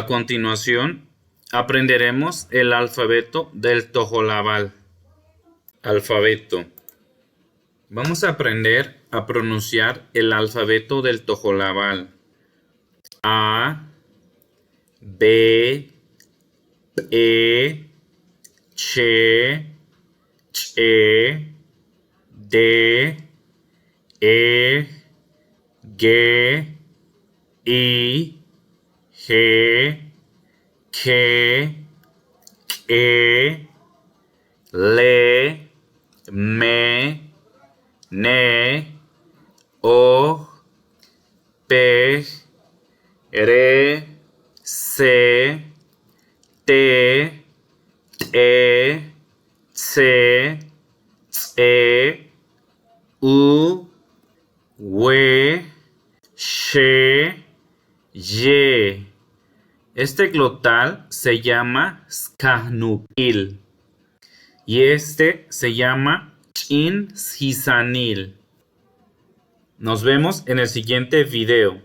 A continuación, aprenderemos el alfabeto del tojolabal. Alfabeto. Vamos a aprender a pronunciar el alfabeto del tojolabal. A, B, E, Che, Che, D, E, G, I, G, K, K, Le, Me, Ne, O, P, Re, Se, Te, E, Se, E, U, We, She, Ye. Este glotal se llama Scahnukil y este se llama Chin Sisanil. Nos vemos en el siguiente video.